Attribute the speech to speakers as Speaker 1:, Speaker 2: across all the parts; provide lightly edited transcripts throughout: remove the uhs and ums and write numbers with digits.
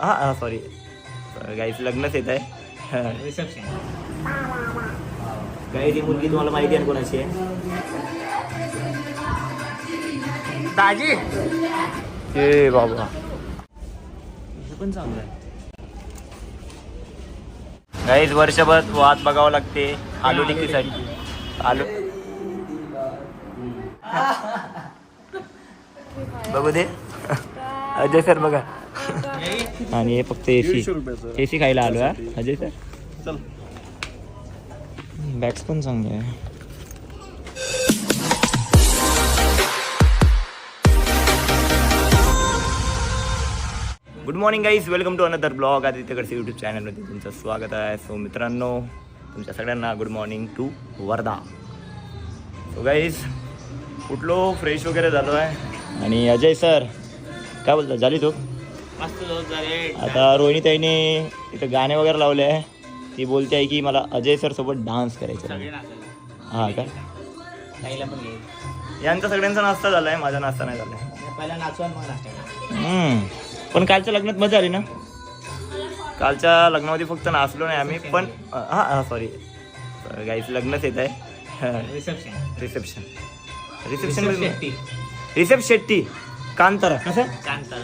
Speaker 1: हां सॉरी गाईस लग्नच येत आहे
Speaker 2: रिसेप्शन.
Speaker 1: गाईस ही मुलगी तुम्हाला माहिती आहे कोणाची आहे?
Speaker 2: दाजी
Speaker 1: ए बाबा हे पण चांगलं आहे. गाईस वर्षभर वाट बघावं लागते आलू टिक्कीसाठी. आलू बघू दे अजय सर बघा. आणि हे फक्त एसी खायला आलो आहे अजय सर.
Speaker 2: चल
Speaker 1: बॅग्स पण चांगले आहे. Good morning guys, welcome to another blog. आदित्यकडचे यूट्यूब चॅनलमध्ये तुमचं स्वागत आहे. सो मित्रांनो, तुमच्या सगळ्यांना good morning to Wardha. So guys उठलो, फ्रेश वगैरे झालो आहे. आणि अजय सर काय बोलतात, झाली तो
Speaker 2: मस्त झोप झाले.
Speaker 1: आता रोहिणीताईने इथं गाणे वगैरे लावले आहे. ती बोलते आहे की मला अजय सर सोबत डान्स करायचा.
Speaker 2: सगळे नाचायला.
Speaker 1: हां का,
Speaker 2: ताईला पण घे.
Speaker 1: यांचा सगळ्यांचा नाश्ता झाला आहे, माझा नाश्ता नाही झाला आहे.
Speaker 2: पहिला नाचवा मग नाश्ता.
Speaker 1: पण कालच्या लग्नात मजा आली ना. कालच्या लग्नामध्ये फक्त नाचलो नाही आम्ही, पण हां सॉरी गाईस लग्नच येत आहे
Speaker 2: रिसेप्शन.
Speaker 1: रिसेप्शन
Speaker 2: शेट्टी.
Speaker 1: रिसेप शेट्टी कांतारा कसं
Speaker 2: कांतार.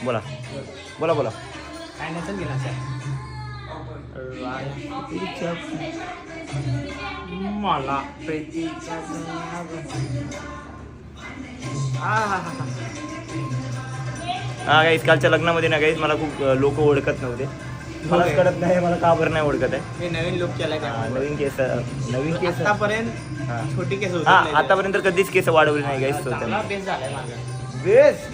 Speaker 1: बोला बोला बोला.
Speaker 2: काय नसेल गेला मला प्रीतीचा
Speaker 1: हा गाईस कालच्या लग्नामध्ये ना गाईस मला खूप लोक ओळखत नव्हते. मला कळत नाही मला का बरं नाही ओळखत आहे.
Speaker 2: हे नवीन लुक केला का?
Speaker 1: नवीन केस
Speaker 2: आतापर्यंत छोटी केस होती.
Speaker 1: हा आतापर्यंत कधीच केस वाढवली नाही गाईस.
Speaker 2: चांगला बेस झालाय माझा.
Speaker 1: बेस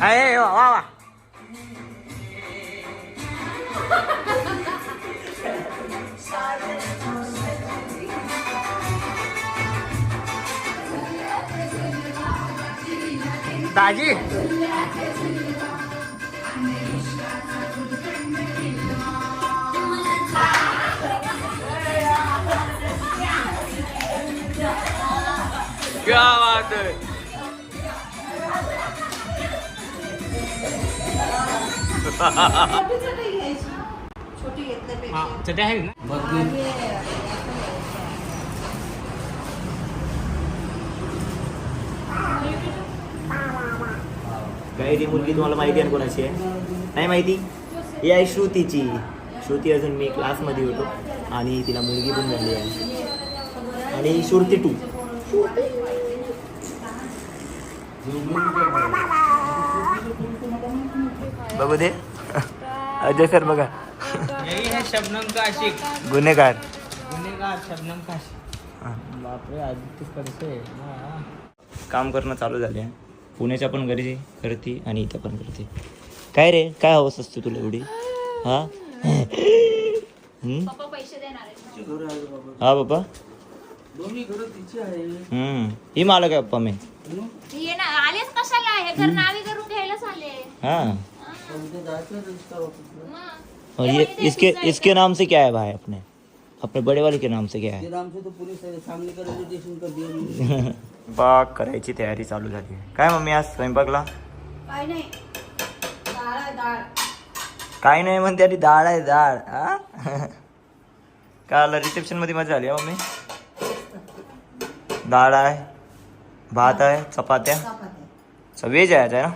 Speaker 2: अरे वा वा. दाजी क्या बात है. चटे आहे ना.
Speaker 1: काय ती मुलगी तुम्हाला माहिती आहे कोणाची आहे? नाही माहिती? ही आहे श्रुतीची. श्रुती अजून मी क्लासमध्ये होतो आणि तिला मुलगी पण झाली आहे. आणि श्रुती 2 बघू दे अजय सर बघा.
Speaker 2: यही है शबनम का आशिक.
Speaker 1: गुन्हेगार
Speaker 2: शबनम का आशिक. बापरे आदित्य करते.
Speaker 1: काम करणं चालू झाले आहे. पुण्याच्या पण घरी करते आणि इथं पण करते. काय रे, काय हवस असते तुला एवढी? हा हा बाबा. ही मालक आहे पप्पा. मी हाँ और ये इसके नाम से क्या है भाई? अपने बड़े वाले के नाम से क्या है?
Speaker 3: नाम से तो पुलिस सामने का रजिस्ट्रेशन कर दिया.
Speaker 1: स्वयंपाक करायची तयारी चालू झाली आहे. काय मम्मी आज स्वयंपाकला? काय नाही म्हणते आणि डाळ आहे डाळ. काल रिसेप्शन मध्ये मजा आली मम्मी. डाळ आहे, भात आहे, चपात्या. व्हेज आहे ना?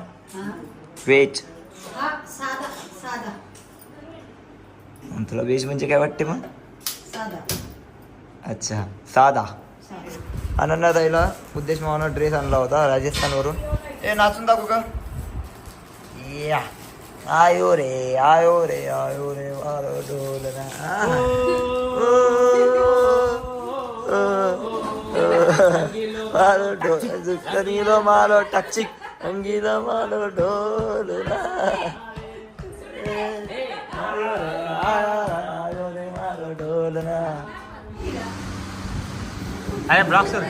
Speaker 1: व्हेज. तुला व्हेज म्हणजे काय वाटते मग? अच्छा साधा. अनन्याताईला उद्देश मामानं ड्रेस आणला होता राजस्थानवरून. ए नाचून दाखवू का? या आयो रे आयो रे आयो रे मारो ढोलना. मारो ढोल मारो टाचिक अंगीला मालो ढोलना मालो ढोलना.
Speaker 2: अरे ब्लॉग सर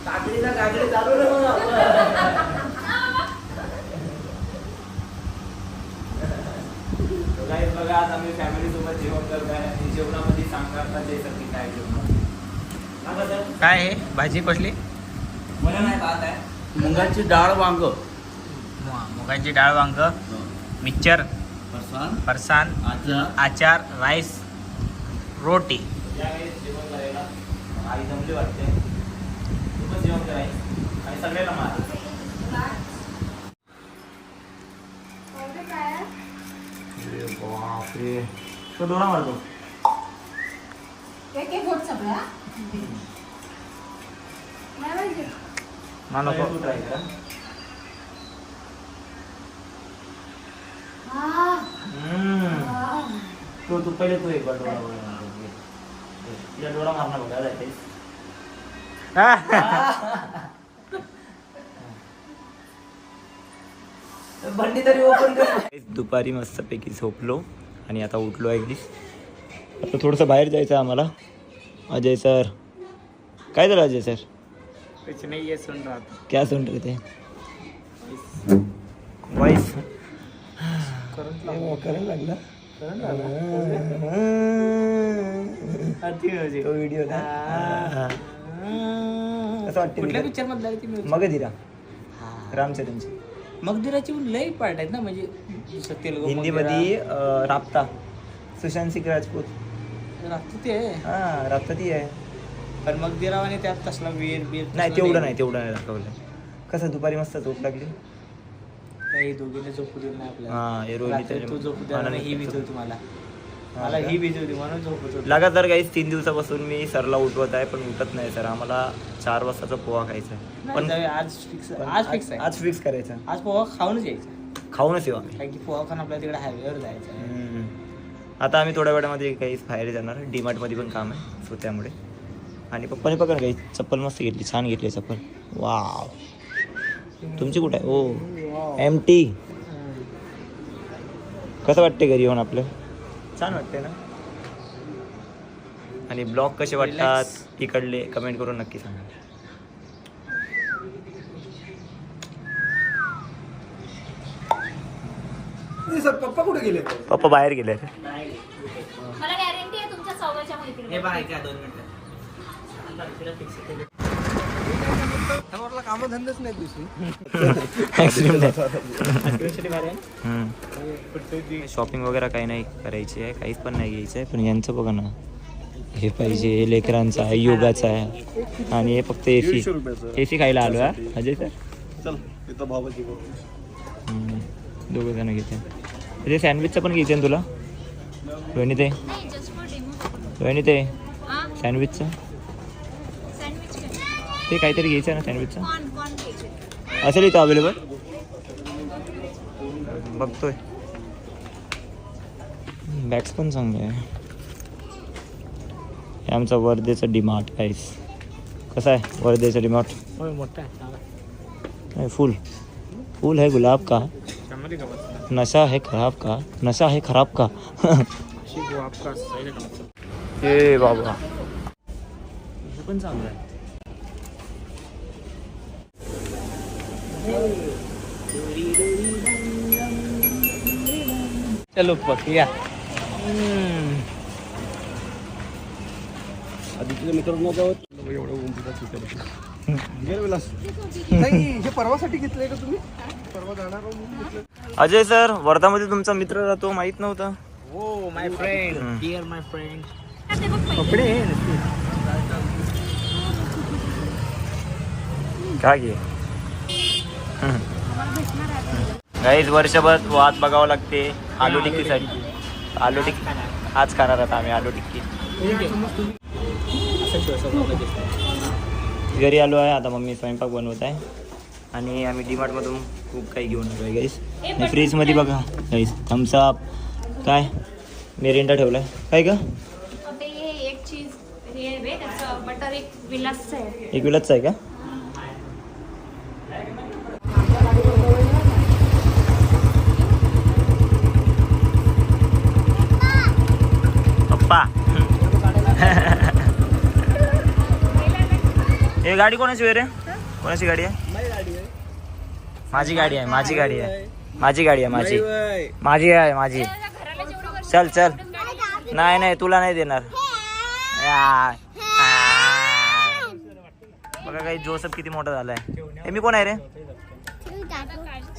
Speaker 3: काकडीला काकडी चालू ना मग आपण.
Speaker 1: गाईस बघा आज आम्ही फॅमिली सोबत जेवण करत आहे आणि जेवणामध्ये सांगा आता जयसाठी काय जेवण
Speaker 2: काय आहे भाजी कसली
Speaker 1: मला नाही पाहत आहे.
Speaker 3: मुगाची डाळ वांग
Speaker 2: मुगाची डाळ वांग मिक्सचर फरसाण आचार राईस रोटी.
Speaker 1: या गाईस जेवण करायला आई जमली वाटते. खूपच जेवण करायचं आणि सगळ्यांना मार. बापरे तो डोळा मारतो.
Speaker 2: ना नको
Speaker 1: तू ट्राय करा. तू पहिले तू एक बार डोळा मार. तिला डोळा मारणार बघा जायचं.
Speaker 3: बंडी तरी ओपन कर.
Speaker 1: दुपारी मस्तपैकी झोपलो आणि आता उठलो आहे. आता थोडंसं बाहेर जायचं आहे आम्हाला. अजय सर काय झालं अजय सर?
Speaker 2: कुछ नहीं ये सुन रहा था.
Speaker 1: क्या सुन रहे थे? वॉइस करायला लागला तो व्हिडिओ ना. कसं
Speaker 2: कुठल्या
Speaker 1: वाटतं?
Speaker 2: पिक्चर मधला ती music?
Speaker 1: मगधीरा रामचरणची.
Speaker 2: मगधीराची लई पार्ट आहेत ना म्हणजे जसं तेलगू
Speaker 1: हिंदीमध्ये राबता सुशांत सिंग राजपूत.
Speaker 2: राहते ते
Speaker 1: हा राबता ती आहे.
Speaker 2: पण मगधीरा आणि त्यात तसला वीर बीर
Speaker 1: नाही तेवढं नाही दाखवलं. कसं दुपारी मस्त झोप लागली.
Speaker 2: काही दोघीने झोपू देत नाही आपल्याला.
Speaker 1: हा हे रोहिणी
Speaker 2: रात्री तू झोपू दे आणि ही भीती होती मला ही भीती होती म्हणून झोपत होती.
Speaker 1: लगातार काहीच 3 दिवसापासून मी सरला उठवत आहे पण उठत नाही सर. आम्हाला 4 वाजताचा पोहा खायचा आहे.
Speaker 2: पण आज फिक्स आहे
Speaker 1: आज फिक्स करायचा.
Speaker 2: आज पोहा खाऊनच यायचं
Speaker 1: खाऊनच येऊ आम्ही.
Speaker 2: कारण की पोहा खाऊन आपल्याला तिकडे हायवेवर जायचं आहे.
Speaker 1: आता आम्ही थोड्या वेळामध्ये काही बाहेर जाणार. डीमार्टमध्ये पण काम आहे सो त्यामुळे. आणि पप्पाने पकड काही चप्पल मस्त घेतली. छान घेतली चप्पल. वाव तुमची कुठे आहे? ओ एमटी. कसं वाटते घरी येऊन आपलं? छान वाटते ना. आणि ब्लॉग कसे वाटतात इकडले कमेंट करून नक्की सांगा.
Speaker 3: पप्पा कुठे गेले?
Speaker 1: पप्पा बाहेर गेले.
Speaker 4: मला गॅरंटी आहे तुमच्या चौघाच्या मैत्रिणी.
Speaker 2: हे बघा क्या 2 मिनिटं कामधंदाच नाही दुसरी.
Speaker 1: शॉपिंग वगैरे काही नाही करायची आहे. काहीच पण नाही घ्यायचं आहे. पण यांचं बघा ना हे पाहिजे. हे लेकरांचं आहे योगाचं आहे. आणि हे फक्त एसी खायला आलो आहे. अजय सर
Speaker 5: चल इथं भावाची
Speaker 1: दोघं जण घेते. ते सँडविचचं पण घ्यायचं आहे तुला रोहिणी ते
Speaker 4: नाही जस्ट फॉर डेमो.
Speaker 1: रोहिणी ते
Speaker 4: हां
Speaker 1: सँडविचचं
Speaker 4: सँडविच
Speaker 1: ते काहीतरी घ्यायचं आहे ना सँडविचचं.
Speaker 4: कॉर्न घ्यायचे.
Speaker 1: असेल इथं अवेलेबल बघतोय. बॅग्स पण चांगले आहे. हे आमचा वर्धेचं डीमार्ट काहीच. कसं आहे वर्धेचं डीमार्ट?
Speaker 2: होय मोठा आहे.
Speaker 1: नहीं फूल है गुलाब का. नशा है खराब का. नशा है खराब का. हे बाबा हे पण चांगलं आहे.
Speaker 2: चलो पक्या.
Speaker 5: आदित्यच्या मित्रांना जावं एवढं विलास नाही हे परवासाठी घेतलंय का तुम्ही? परवा जाणार घेतलं.
Speaker 1: अजय सर वर्धामध्ये तुमचा मित्र राहतो माहित नव्हतं.
Speaker 2: हो माय फ्रेंड डिअर माय फ्रेंड.
Speaker 4: ते बघ पहिले.
Speaker 2: कपडे
Speaker 1: काय घे गाईज वर्षभर वाट बघावं लागते आलू टिक्कीसाठी. आलू टिक्की आज खाणार आहोत आम्ही. आलू टिक्की घरी आलो आहे. आता मम्मी स्वयंपाक बनवत आहे. आणि आम्ही डीमार्टमधून खूप काही घेऊन आलो आहे गाईज. आणि फ्रीजमध्ये बघा गाईज थम्सअप काय मिरिंडा ठेवलाय काय का
Speaker 4: ते एक चीज हे आहे बे, त्याचं बटर एक विलासचं आहे.
Speaker 1: एक विलाच आहे का पप्पा हे गाडी कोणाची आहे रे कोणाची गाडी आहे माझी गाडी आहे माझी गाडी आहे माझी गाडी आहे माझी माझी आहे माझी
Speaker 4: घराला जेवढं वर्ष
Speaker 1: चल चल
Speaker 4: तेवढं गाडी
Speaker 1: नाही नाही तुला नाही देणार या. बघा काही जोसेफ किती मोठा झालाय हे मी कोण आहे रे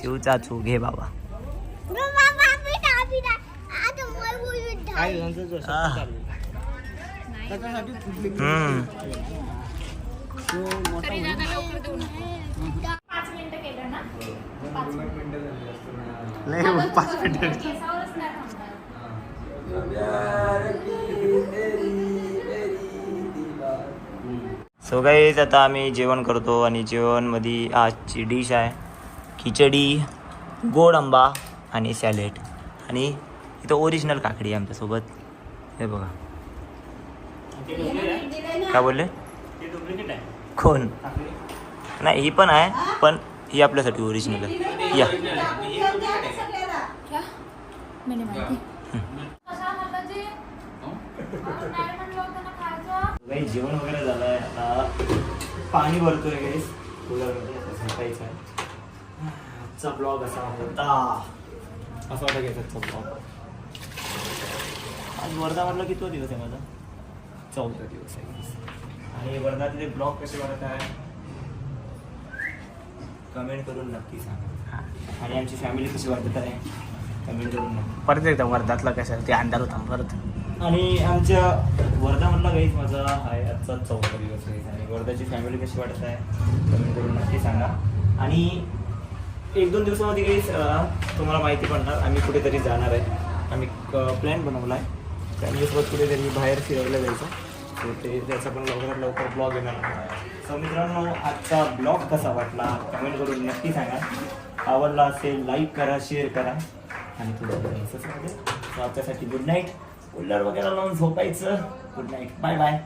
Speaker 1: शिव चाचू घे बाबा
Speaker 2: काय जणांचं जोशात
Speaker 1: आह.
Speaker 2: चालू आहे.
Speaker 1: हम्म
Speaker 4: तरी जागा लवकर देऊ नका. 5 मिनिटं केलं ना 5 मिनिटं.
Speaker 1: नाही 5 मिनिटं
Speaker 4: केसावरच नाही थांबणार.
Speaker 1: सो गाईज आता आम्ही जेवण करतो आणि जेवणमध्ये आजची डिश आहे खिचडी गोड आंबा आणि सॅलेड आणि इथं ओरिजिनल काकडी आहे आमच्यासोबत हे बघा काय बोलले कोण नाही ही पण आहे पण ही आपल्यासाठी ओरिजिनल आहे या
Speaker 4: मैंने माहिती. कशा म्हणलं जे नाही म्हणलं होतं ना खायचं.
Speaker 1: काही जेवण वगैरे झालं आहे आता पाणी भरतोय गाईस कूलरमध्ये आता झोपायचं आहे आजचा ब्लॉग असा होता असं वाटतं घ्यायचा आजचा ब्लॉग आज वर्धा म्हटलं किती दिवस आहे माझा 4था दिवस आहे guys. आणि वर्धातले ब्लॉग कसे वाटत आहे कमेंट करून नक्की सांगा आणि आमची फॅमिली कशी वाटत आहे कमेंट करून नक्की
Speaker 2: परत एकदा वर्धातला कसं ते अंधार होता परत
Speaker 1: आणि आमच्या वर्धामधला गाईज माझा आहे आजचा 4था दिवस आहे आणि वर्धाची फॅमिली कशी वाटत आहे कमेंट करून नक्की सांगा आणि 1-2 दिवसामध्ये गाईज तुम्हाला माहिती पडणार आम्ही कुठेतरी जाणार आहे आम्ही प्लॅन बनवला आहे फॅमिलीसोबत कुठेतरी बाहेर फिरायला जायचं सो ते त्याचा पण लवकरात लवकर ब्लॉग येणार सो मित्रांनो आजचा ब्लॉग कसा वाटला कमेंट करून नक्की सांगा आवडला असेल लाईक करा शेअर करा आणि तुझं सो आजच्यासाठी गुड नाईट कूलर वगैरे लावून झोपायचं गुड नाईट बाय बाय